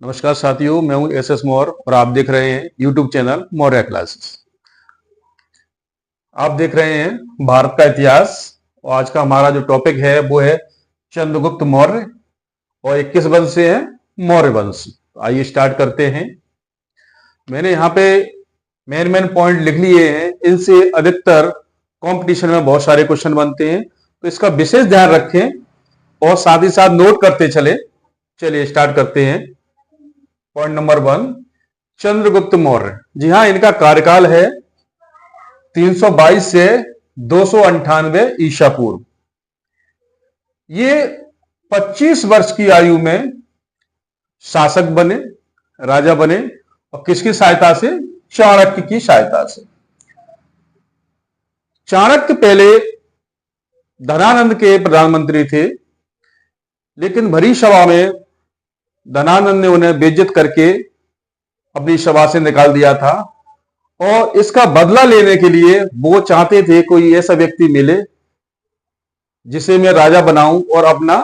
नमस्कार साथियों, मैं हूं एस मौर्य और आप देख रहे हैं यूट्यूब चैनल मौर्य क्लासेस। आप देख रहे हैं भारत का इतिहास और आज का हमारा जो टॉपिक है वो है चंद्रगुप्त मौर्य और ये किस वंश से है? मौर्य वंश। तो आइए स्टार्ट करते हैं। मैंने यहाँ पे मेन पॉइंट लिख लिए हैं, इनसे अधिकतर कंपटीशन में बहुत सारे क्वेश्चन बनते हैं, तो इसका विशेष ध्यान रखें और साथ ही साथ नोट करते चले। चलिए स्टार्ट करते हैं। Point number 1, Chandragupta Maurya. जी हाँ, इनका कार्यकाल है 322 से 298 ईसा पूर्व। ये 25 वर्ष की आयु में शासक बने, राजा बने और किसकी सहायता से? चाणक्य की सहायता से। चाणक्य पहले धनानंद के प्रधानमंत्री थे, लेकिन भरी सभा में धनानंद ने उन्हें बेइज्जत करके अपनी सभा से निकाल दिया था और इसका बदला लेने के लिए वो चाहते थे कोई ऐसा व्यक्ति मिले जिसे मैं राजा बनाऊं और अपना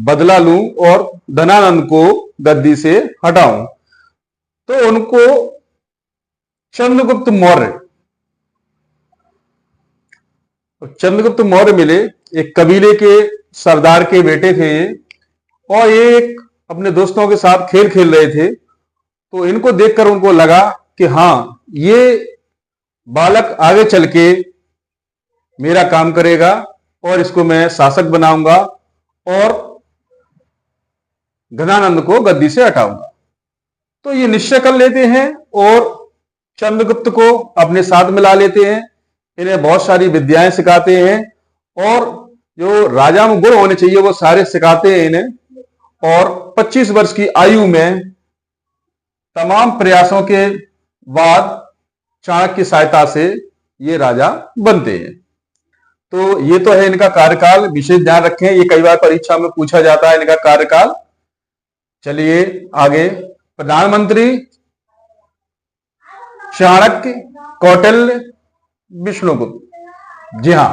बदला लूं और धनानंद को गद्दी से हटाऊं। तो उनको चंद्रगुप्त मौर्य मिले। एक कबीले के सरदार के बेटे थे ये, और ये एक अपने दोस्तों के साथ खेल खेल रहे थे। तो इनको देखकर उनको लगा कि हाँ, ये बालक आगे चल के मेरा काम करेगा और इसको मैं शासक बनाऊंगा और धनानंद को गद्दी से हटाऊंगा। तो ये निश्चय कर लेते हैं और चंद्रगुप्त को अपने साथ मिला लेते हैं। इन्हें बहुत सारी विद्याएं सिखाते हैं और जो राजा में गुण होने चाहिए वो सारे सिखाते हैं इन्हें। और 25 वर्ष की आयु में तमाम प्रयासों के बाद चाणक्य की सहायता से ये राजा बनते हैं। तो ये तो है इनका कार्यकाल। विशेष ध्यान रखें, ये कई बार परीक्षा में पूछा जाता है इनका कार्यकाल। चलिए आगे। प्रधानमंत्री चाणक्य, कौटिल्य, विष्णुगुप्त। जी हां,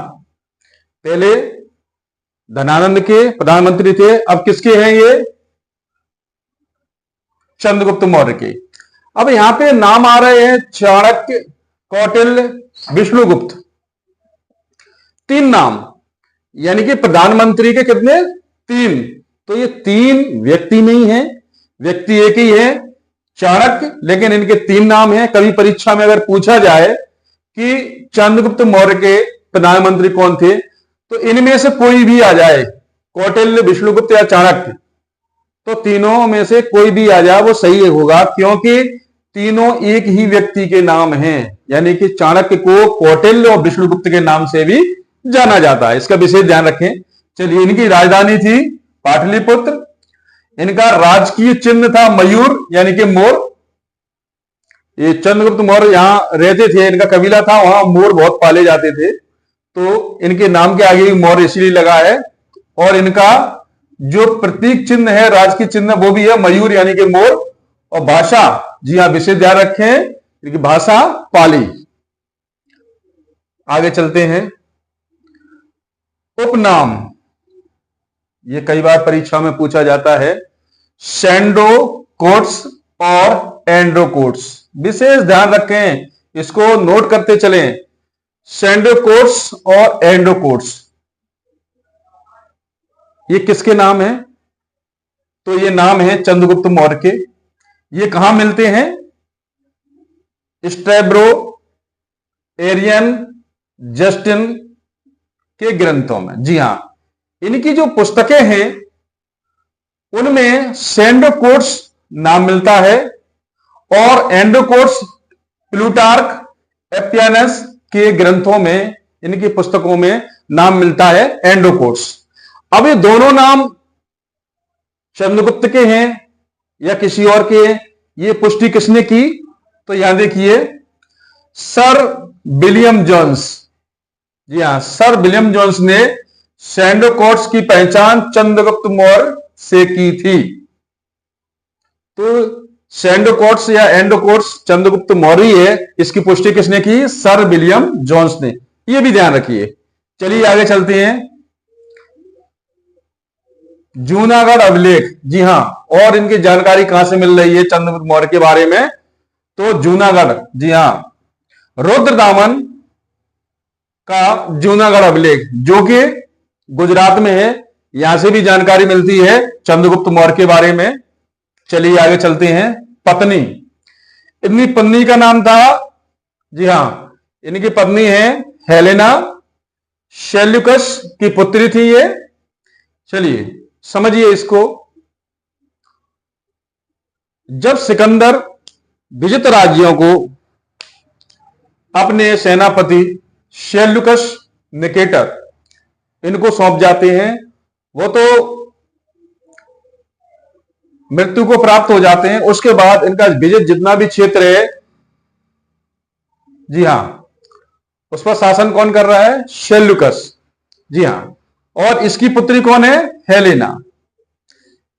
पहले धनानंद के प्रधानमंत्री थे, अब किसके हैं ये? चंद्रगुप्त मौर्य के। अब यहां पे नाम आ रहे हैं चाणक्य, कौटिल्य, विष्णुगुप्त। 3 नाम, यानी कि प्रधानमंत्री के कितने? 3। तो ये 3 व्यक्ति नहीं है, व्यक्ति एक ही है, चाणक्य, लेकिन इनके 3 नाम हैं। कभी परीक्षा में अगर पूछा जाए कि चंद्रगुप्त मौर्य के प्रधानमंत्री कौन थे, तो इनमें से कोई भी आ जाए, कौटिल्य, विष्णुगुप्त या चाणक्य, तो तीनों में से कोई भी आ जाए वो सही होगा, क्योंकि तीनों एक ही व्यक्ति के नाम हैं। यानी कि चाणक्य को कौटिल्य और विष्णुगुप्त के नाम से भी जाना जाता है। इसका विशेष ध्यान रखें। चलिए, इनकी राजधानी थी पाटलिपुत्र। इनका राजकीय चिन्ह था मयूर, यानी कि मोर। ये चंद्रगुप्त मौर्य यहां रहते थे, इनका कबीला था, वहां मोर बहुत पाले जाते थे, तो इनके नाम के आगे मौर्य इसलिए लगा है। और इनका जो प्रतीक चिन्ह है, राजकीय चिन्ह, वो भी है मयूर, यानी कि मोर। और भाषा, जी हां, विशेष ध्यान रखें, इनकी भाषा पाली। आगे चलते हैं। उपनाम, ये कई बार परीक्षा में पूछा जाता है। सैंडोकोट्स और एंड्रोकोट्स, विशेष ध्यान रखें, इसको नोट करते चलें। सैंडोकोट्स और एंड्रोकोट्स, ये किसके नाम हैं? तो ये नाम है चंद्रगुप्त मौर्य के। ये कहां मिलते हैं? स्ट्रैब्रो, एरियन, जस्टिन के ग्रंथों में। जी हां, इनकी जो पुस्तकें हैं उनमें सैंडोकोट्स नाम मिलता है और एंड्रोकोट्स प्लूटार्क, एपियानस के ग्रंथों में, इनकी पुस्तकों में नाम मिलता है एंड्रोकोट्स। अब ये दोनों नाम चंद्रगुप्त के हैं या किसी और के हैं, ये पुष्टि किसने की? तो यहां देखिए, सर विलियम जोन्स। जी हां, सर विलियम जोन्स ने सैंडोकोट्स की पहचान चंद्रगुप्त मौर्य से की थी। तो सैंडोकोट्स या एंडोकोट्स चंद्रगुप्त मौर्य है, इसकी पुष्टि किसने की? सर विलियम जोन्स ने। यह भी ध्यान रखिए। चलिए आगे चलते हैं। जूनागढ़ अभिलेख, जी हां। और इनकी जानकारी कहां से मिल रही है चंद्रगुप्त मौर्य के बारे में? तो जूनागढ़, जी हां, रुद्रदामन का जूनागढ़ अभिलेख, जो कि गुजरात में है, यहां से भी जानकारी मिलती है चंद्रगुप्त मौर्य के बारे में। चलिए आगे चलते हैं। पत्नी, इनकी पत्नी का नाम था, जी हां, इनकी पत्नी है हेलेना, शेल्यूकस की पुत्री थी ये। चलिए समझिए इसको। जब सिकंदर विजित राज्यों को अपने सेनापति शेल्यूकस निकेटर इनको सौंप जाते हैं, वो तो मृत्यु को प्राप्त हो जाते हैं। उसके बाद इनका विजित जितना भी क्षेत्र है, जी हां, उस पर शासन कौन कर रहा है? शेल्यूकस, जी हां। और इसकी पुत्री कौन है? हेलेना।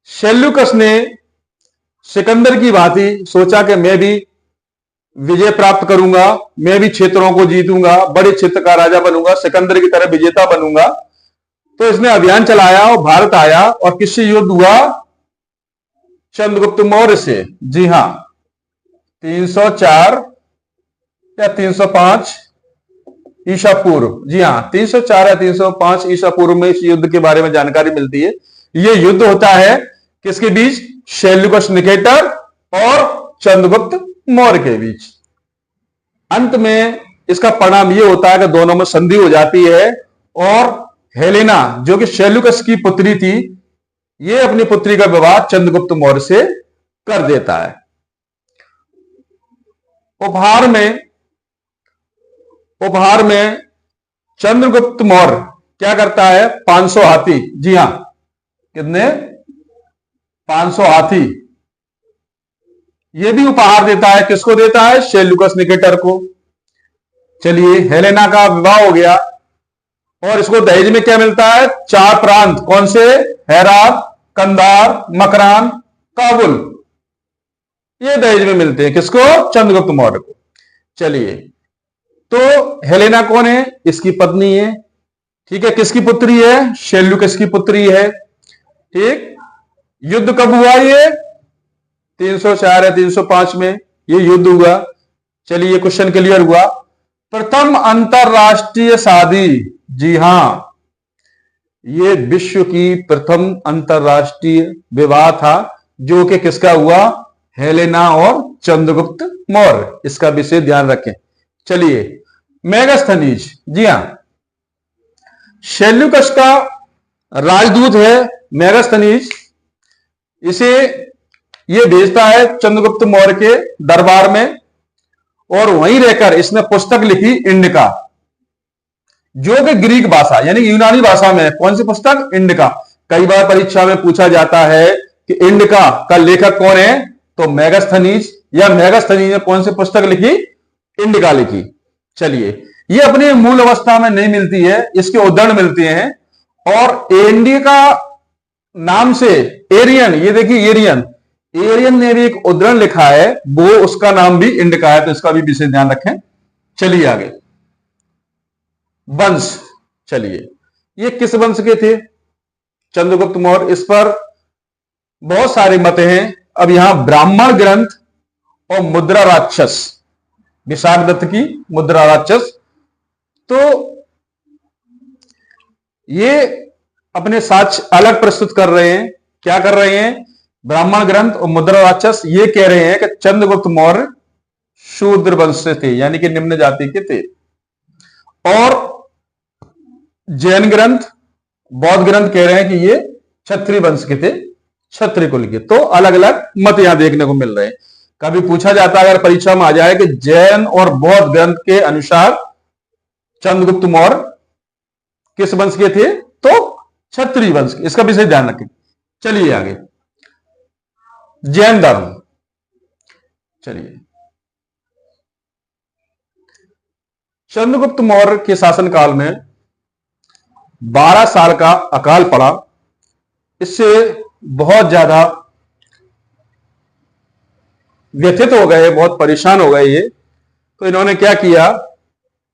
शेल्यूकस ने सिकंदर की भांति सोचा कि मैं भी विजय प्राप्त करूंगा, मैं भी क्षेत्रों को जीतूंगा, बड़े क्षेत्र का राजा बनूंगा, सिकंदर की तरह विजेता बनूंगा। तो इसने अभियान चलाया और भारत आया। और किससे युद्ध हुआ? चंद्रगुप्त मौर्य से, जी हां। 304 या 305 ईसा पूर्व, जी हां, 304 या 305 ईसा पूर्व में इस युद्ध के बारे में जानकारी मिलती है। यह युद्ध होता है किसके बीच? शेल्यूकस निकेटर और चंद्रगुप्त मौर्य के बीच। अंत में इसका परिणाम यह होता है कि दोनों में संधि हो जाती है और हेलेना, जो कि शेल्यूकस की पुत्री थी, यह अपनी पुत्री का विवाह चंद्रगुप्त मौर्य से कर देता है। उपहार में चंद्रगुप्त मौर्य क्या करता है? 500 हाथी, जी हां, कितने? 500 हाथी यह भी उपहार देता है। किसको देता है? शेल्यूकस निकेटर को। चलिए, हेलेना का विवाह हो गया और इसको दहेज में क्या मिलता है? 4 प्रांत। कौन से? हेरात, कंधार, मकरान, काबुल। ये दहेज में मिलते हैं। किसको? चंद्रगुप्त मौर्य को। चलिए, तो हेलेना कौन है? इसकी पत्नी है, ठीक है। किसकी पुत्री है? शेल्यूकस की पुत्री है, ठीक। युद्ध कब हुआ? ये 304 या 305 में ये युद्ध हुआ। चलिए, क्वेश्चन क्लियर हुआ। प्रथम अंतरराष्ट्रीय शादी, जी हां, ये विश्व की प्रथम अंतरराष्ट्रीय विवाह था, जो कि किसका हुआ? हेलेना और चंद्रगुप्त मौर्य। इसका विशेष ध्यान रखें। चलिए, मेगास्थनीज, जी हां, शेल्यूकस का राजदूत है मेगास्थनीज। इसे यह भेजता है चंद्रगुप्त मौर्य के दरबार में और वहीं रहकर इसने पुस्तक लिखी इंडिका, जो कि ग्रीक भाषा यानी यूनानी भाषा में। कौन सी पुस्तक? इंडिका। कई बार परीक्षा में पूछा जाता है कि इंडिका का लेखक कौन है, तो मेगास्थनीज, या मेगास्थनीज ने कौन सी पुस्तक लिखी? इंडिका लिखी। चलिए, ये अपनी मूल अवस्था में नहीं मिलती है, इसके उद्धरण मिलते हैं। और इंडिका नाम से एरियन, ये देखिए एरियन ने भी एक उद्धरण लिखा है, वो उसका नाम भी इंडिका है, तो इसका भी विशेष ध्यान रखें। चलिए आगे, वंश। चलिए, ये किस वंश के थे? चंद्रगुप्त मौर्य। इस पर बहुत सारे मत हैं। अब यहां ब्राह्मण ग्रंथ और मुद्रा राक्षस, विशाख दत्त की मुद्रा राक्षस, तो ये अपने साक्ष्य अलग प्रस्तुत कर रहे हैं। क्या कर रहे हैं? ब्राह्मण ग्रंथ और मुद्रा राक्षस ये कह रहे हैं कि चंद्रगुप्त मौर्य शूद्र वंश से थे, यानी कि निम्न जाति के थे। और जैन ग्रंथ, बौद्ध ग्रंथ कह रहे हैं कि ये क्षत्रिय वंश के थे, क्षत्रिय कुल के। तो अलग अलग मत यहां देखने को मिल रहे हैं। कभी पूछा जाता है अगर परीक्षा में आ जाए कि जैन और बौद्ध ग्रंथ के अनुसार चंद्रगुप्त मौर्य किस वंश के थे, तो क्षत्रिय वंश के। इसका विशेष ध्यान रखें। चलिए आगे, जैन धर्म। चलिए, चंद्रगुप्त मौर्य के शासनकाल में 12 साल का अकाल पड़ा। इससे बहुत ज्यादा व्यथित हो गए, बहुत परेशान हो गए ये। तो इन्होंने क्या किया?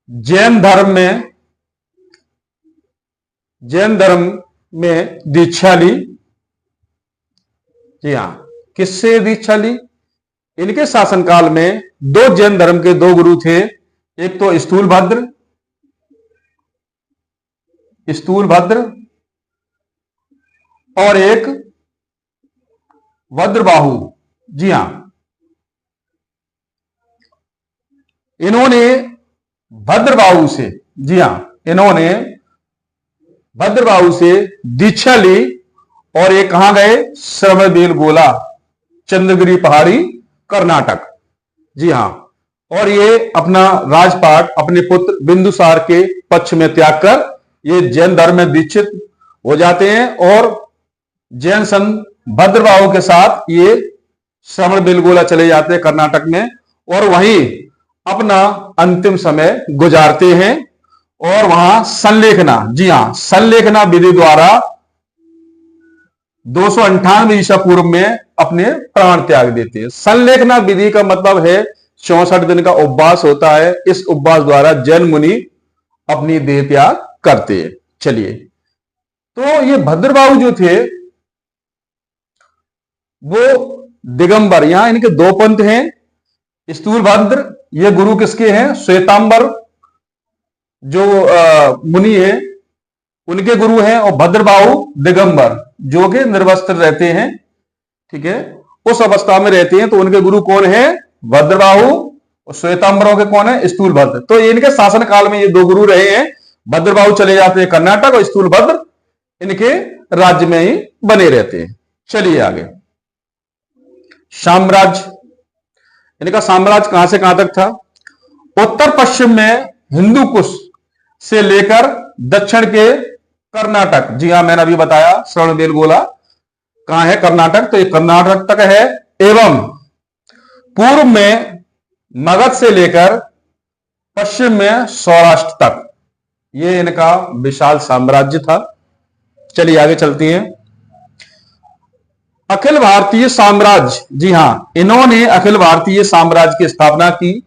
जैन धर्म में दीक्षा ली जी हाँ, किससे दीक्षा ली? इनके शासनकाल में दो जैन धर्म के दो गुरु थे, एक तो स्थूलभद्र और एक भद्रबाहु। जी हां, इन्होंने भद्रबाहु से जी हां इन्होंने भद्रबाहु से दीक्षा ली और ये कहां गए? श्रवणबेलगोला, चंद्रगिरी पहाड़ी, कर्नाटक। जी हां, और ये अपना राजपाट अपने पुत्र बिंदुसार के पक्ष में त्याग कर ये जैन धर्म में दीक्षित हो जाते हैं और जैन संत भद्रबाहु के साथ ये श्रवणबेलगोला चले जाते हैं कर्नाटक में और वहीं अपना अंतिम समय गुजारते हैं और वहां संलेखना, जी हां, संलेखना विधि द्वारा 298 ईसा पूर्व में अपने प्राण त्याग देते हैं। संलेखना विधि का मतलब है 64 दिन का उपवास होता है। इस उपवास द्वारा जैन मुनि अपनी देह त्याग करते हैं। चलिए, तो ये भद्रबाहु जो थे वो दिगंबर, यहां इनके दो पंथ हैं। स्थूलभद्र ये गुरु किसके हैं? श्वेतांबर जो मुनि है उनके गुरु हैं, और भद्रबाहु दिगंबर जो कि निर्वस्त्र रहते हैं। ठीक है, उस अवस्था में रहते हैं, तो उनके गुरु कौन है? भद्रबाहु। और श्वेतांबरों के कौन है? स्थूलभद्र। तो इनके शासन काल में ये दो गुरु रहे हैं। भद्रबाहु चले जाते हैं कर्नाटक और स्थूलभद्र इनके राज्य में ही बने रहते हैं। चलिए आगे, साम्राज्य। इनका साम्राज्य कहां से कहां तक था? उत्तर पश्चिम में हिंदू कुश से लेकर दक्षिण के कर्नाटक। जी हां, मैंने अभी बताया श्रवणबेलगोला कहां है? कर्नाटक। तो ये कर्नाटक तक है एवं पूर्व में मगध से लेकर पश्चिम में सौराष्ट्र तक ये इनका विशाल साम्राज्य था। चलिए आगे चलते हैं। अखिल भारतीय साम्राज्य। जी हां, इन्होंने अखिल भारतीय साम्राज्य की स्थापना की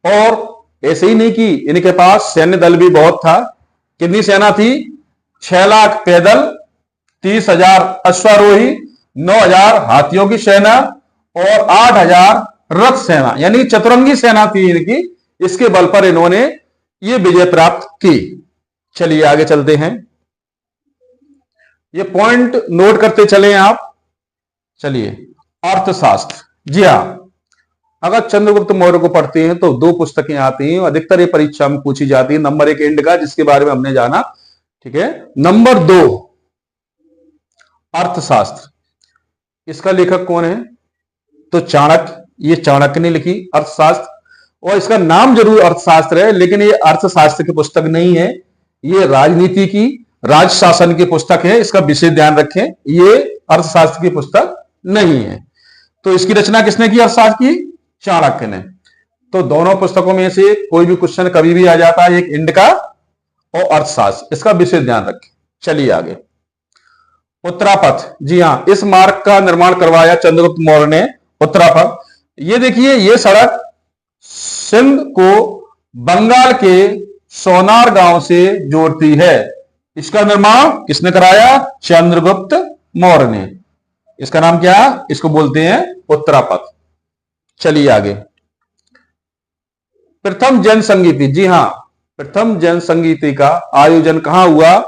और ऐसे ही नहीं की, इनके पास सैन्य दल भी बहुत था। कितनी सेना थी? 6 लाख पैदल, 30,000 अश्वारोही, 9,000 हाथियों की सेना और 8,000 रथ सेना, यानी चतुरंगी सेना थी इनकी। इसके बल पर इन्होंने ये विजय प्राप्त की। चलिए आगे चलते हैं, ये पॉइंट नोट करते चले आप। चलिए, अर्थशास्त्र। जी हां, अगर चंद्रगुप्त मौर्य को पढ़ते हैं तो दो पुस्तकें आती हैं, अधिकतर ये परीक्षा में पूछी जाती है। नंबर 1 इंडिका, जिसके बारे में हमने जाना। ठीक है, नंबर 2 अर्थशास्त्र। इसका लेखक कौन है? तो चाणक्य। ये चाणक्य ने लिखी अर्थशास्त्र, और इसका नाम जरूर अर्थशास्त्र है, लेकिन ये अर्थशास्त्र की पुस्तक नहीं है, ये राजनीति की, राज शासन की पुस्तक है। इसका विशेष ध्यान रखें, ये अर्थशास्त्र की पुस्तक नहीं है। तो इसकी रचना किसने की? अर्थशास्त्र की चाणक्य ने। तो दोनों पुस्तकों में से कोई भी क्वेश्चन कभी भी आ जाता है, एक इंडिका और अर्थशास्त्र, इसका विशेष ध्यान रखें। चलिए आगे, उत्तरापथ। जी हां, इस मार्ग का निर्माण करवाया चंद्रगुप्त मौर्य ने, उत्तरापथ। ये देखिए, ये सड़क सिंध को बंगाल के सोनार गांव से जोड़ती है। इसका निर्माण किसने कराया? चंद्रगुप्त मौर्य ने। इसका नाम क्या? इसको बोलते हैं उत्तरापथ। चलिए आगे, प्रथम जैन संगीति। जी हां, प्रथम जैन संगीति का आयोजन कहां हुआ?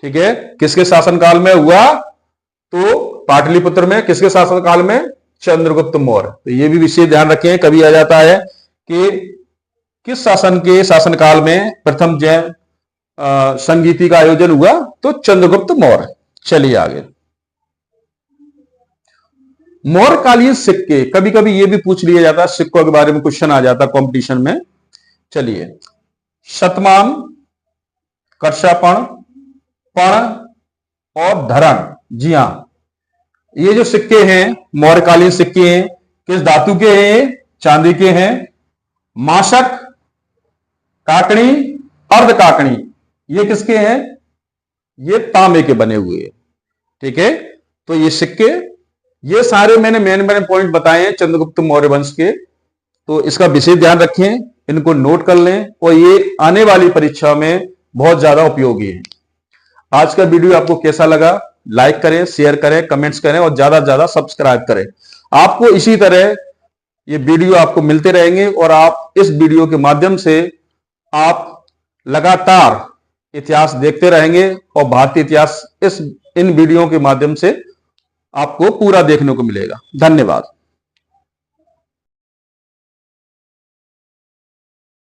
ठीक है, किसके शासनकाल में हुआ? तो पाटलिपुत्र में। किसके शासनकाल में? चंद्रगुप्त मौर्य। तो ये भी विशेष ध्यान रखें, कभी आ जाता है कि किस शासन के शासनकाल में प्रथम जैन संगीति का आयोजन हुआ? तो चंद्रगुप्त मौर्य। चलिए आगे, मौर्यकालीन सिक्के। कभी कभी ये भी पूछ लिया जाता है, सिक्कों के बारे में क्वेश्चन आ जाता है कंपटीशन में। चलिए, शतमान, कर्षापण, पण और धरण। जी हां, ये जो सिक्के हैं मौर्यकालीन सिक्के हैं, किस धातु के हैं? चांदी के हैं। माशक, काकड़ी, अर्ध काकड़ी, ये किसके हैं? ये तांबे के बने हुए हैं। ठीक है, तो ये सिक्के, ये सारे मैंने मेन पॉइंट बताए हैं चंद्रगुप्त मौर्य वंश के। तो इसका विशेष ध्यान रखें, इनको नोट कर लें, और ये आने वाली परीक्षा में बहुत ज्यादा उपयोगी है। आज का वीडियो आपको कैसा लगा लाइक करें, शेयर करें, कमेंट्स करें और ज्यादा से ज्यादा सब्सक्राइब करें। आपको इसी तरह ये वीडियो आपको मिलते रहेंगे और आप इस वीडियो के माध्यम से आप लगातार इतिहास देखते रहेंगे और भारतीय इतिहास इन वीडियो के माध्यम से आपको पूरा देखने को मिलेगा। धन्यवाद।